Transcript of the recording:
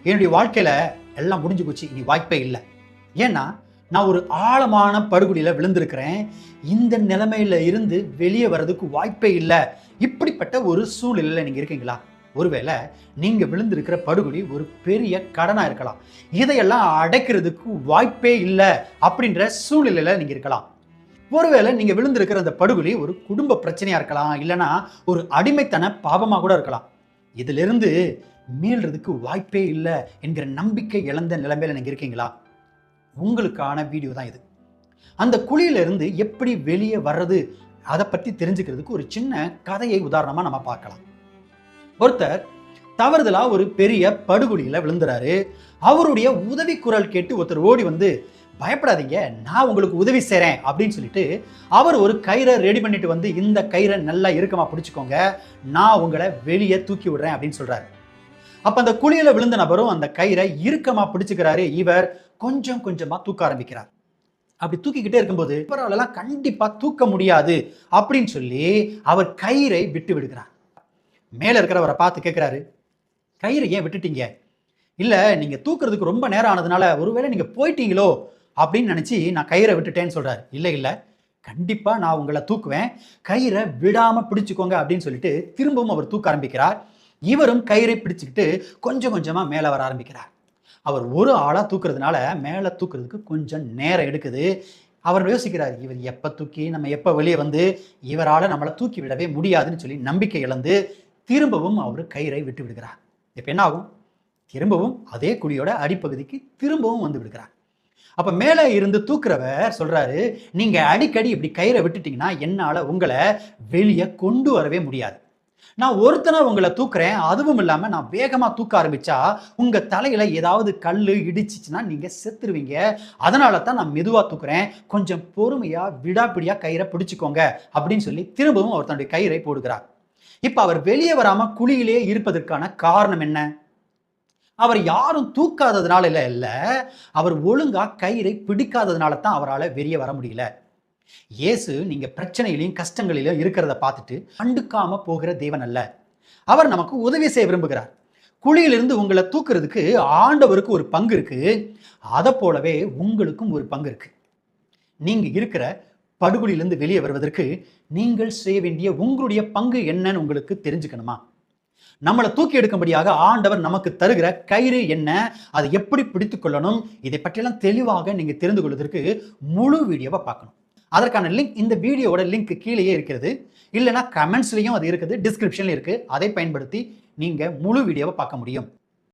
என்னுடைய வாழ்க்கையில எல்லாம் முடிஞ்சு போச்சு, இனி வாய்ப்பே இல்லை. ஏன்னா நான் ஒரு ஆழமான படுகொலியில விழுந்திருக்கிறேன். இந்த நிலைமையில இருந்து வெளியே வர்றதுக்கு வாய்ப்பே இல்லை. இப்படிப்பட்ட ஒரு சூழ்நிலையில நீங்க இருக்கீங்களா? ஒருவேளை நீங்க விழுந்திருக்கிற படுகொலி ஒரு பெரிய கடனா இருக்கலாம். இதையெல்லாம் அடைக்கிறதுக்கு வாய்ப்பே இல்லை அப்படின்ற சூழ்நிலையில நீங்க இருக்கலாம். ஒருவேளை நீங்க விழுந்திருக்கிற அந்த படுகொலி ஒரு குடும்ப பிரச்சனையா இருக்கலாம், இல்லைன்னா ஒரு அடிமைத்தன பாவமா கூட இருக்கலாம். இதிலிருந்து மீள்றதுக்கு வாய்ப்பே இல்லை என்கிற நம்பிக்கை இழந்த நிலைமையில நீங்க இருக்கீங்களா? உங்களுக்கான வீடியோ தான் இது. அந்த குழியிலிருந்து எப்படி வெளியே வர்றது அதை பற்றி தெரிஞ்சுக்கிறதுக்கு ஒரு சின்ன கதையை உதாரணமா நம்ம பார்க்கலாம். ஒருத்தர் தவறுதலா ஒரு பெரிய படுகொலியில விழுந்துறாரு. அவருடைய உதவி குரல் கேட்டு ஒருத்தர் ஓடி வந்து, பயப்படாதீங்க, நான் உங்களுக்கு உதவி செய்றேன் அப்படின்னு சொல்லிட்டு அவர் ஒரு கயிறை ரெடி பண்ணிட்டு வந்து, இந்த கயிறை நல்லா இறுக்கமா பிடிச்சுக்கோங்க, நான் உங்களை வெளியே தூக்கி விடுறேன் அப்படின்னு சொல்றாரு. அப்ப அந்த குழியில விழுந்த நபரும் அந்த கயிறை இறுக்கமா பிடிச்சுக்கிறாரு. இவர் கொஞ்சம் கொஞ்சமா தூக்க ஆரம்பிக்கிறார். அப்படி தூக்கிக்கிட்டே இருக்கும்போது இவரால கண்டிப்பா தூக்க முடியாது அப்படின்னு சொல்லி அவர் கயிறை விட்டு விடுகிறார். மேல இருக்கிறவரை பார்த்து கேட்கிறாரு, கயிறை ஏன் விட்டுட்டீங்க? இல்ல, நீங்க தூக்குறதுக்கு ரொம்ப நேரம் ஆனதுனால ஒருவேளை நீங்க போயிட்டீங்களோ அப்படின்னு நினைச்சு நான் கயிறை விட்டுட்டேன்னு சொல்றாரு. இல்ல இல்ல, கண்டிப்பா நான் உங்களை தூக்குவேன், கயிறை விடாம பிடிச்சுக்கோங்க அப்படின்னு சொல்லிட்டு திரும்பவும் அவர் தூக்க ஆரம்பிக்கிறார். இவரும் கயிறை பிடிச்சுக்கிட்டு கொஞ்சம் கொஞ்சமா மேல வர ஆரம்பிக்கிறார். அவர் ஒரு ஆளா தூக்குறதுனால மேல தூக்குறதுக்கு கொஞ்சம் நேரம் எடுக்குது. அவர் யோசிக்கிறார், இவர் எப்ப தூக்கி நம்ம எப்ப வெளியே வந்து இவரால நம்மளை தூக்கி விடவே முடியாதுன்னு சொல்லி நம்பிக்கை இழந்து திரும்பவும் அவர் கயிறை விட்டு விடுகிறார். இப்ப என்ன ஆகும்? திரும்பவும் அதே குழியோட அடிப்பகுதிக்கு திரும்பவும் வந்து விடுகிறார். அப்ப மேல இருந்து தூக்குறவர் சொல்றாரு, நீங்க அடிக்கடி இப்படி கயிறை விட்டுட்டீங்கன்னா என்னால உங்களை வெளியே கொண்டு வரவே முடியாது. நான் ஒருத்தனா உங்களை தூக்குறேன், அதுவும் இல்லாம நான் வேகமா தூக்க ஆரம்பிச்சா உங்க தலையில ஏதாவது கல்லு இடிச்சிச்சுன்னா நீங்க செத்துருவீங்க. அதனால தான் நான் மெதுவா தூக்குறேன், கொஞ்சம் பொறுமையா விடாப்பிடியா கயிறை பிடிச்சுக்கோங்க அப்படின்னு சொல்லி திரும்பவும் அவர் தன்னுடைய கயிறை போடுகிறார். இப்ப அவர் வெளியே வராம குழியிலே இருப்பதற்கான காரணம் என்ன? அவர் யாரும் தூக்காததுனால இல்ல, அவர் ஒழுங்கா கயிறை பிடிக்காததுனால தான் அவரால் வெளியே வர முடியல. இயேசு நீங்க பிரச்சனையிலையும் கஷ்டங்களிலும் இருக்கிறத பார்த்துட்டு கண்டுக்காம போகிற தேவன் அல்ல. அவர் நமக்கு உதவி செய்ய விரும்புகிறார். குழியிலிருந்து உங்களை தூக்குறதுக்கு ஆண்டவருக்கு ஒரு பங்கு இருக்கு. அதை போலவே உங்களுக்கும் ஒரு பங்கு இருக்கு. நீங்க இருக்கிற படுகொலியிலிருந்து வெளியே வருவதற்கு நீங்கள் செய்ய வேண்டிய உங்களுடைய பங்கு என்னன்னு உங்களுக்கு தெரிஞ்சுக்கணுமா? நம்மளை தூக்கி எடுக்கும்படியாக ஆண்டவர் நமக்கு தருகிற கயிறு என்ன, அதை எப்படி பிடித்துக் கொள்ளணும், இதை பற்றியெல்லாம் தெளிவாக நீங்க தெரிந்து கொள்வதற்கு முழு வீடியோவை பார்க்கணும். அதற்கான லிங்க் இந்த வீடியோவோட லிங்க் கீழேயே இருக்கிறது, இல்லைன்னா கமெண்ட்ஸ்லையும் அது இருக்குது, டிஸ்கிரிப்ஷன்ல இருக்கு. அதை பயன்படுத்தி நீங்க முழு வீடியோவை பார்க்க முடியும்.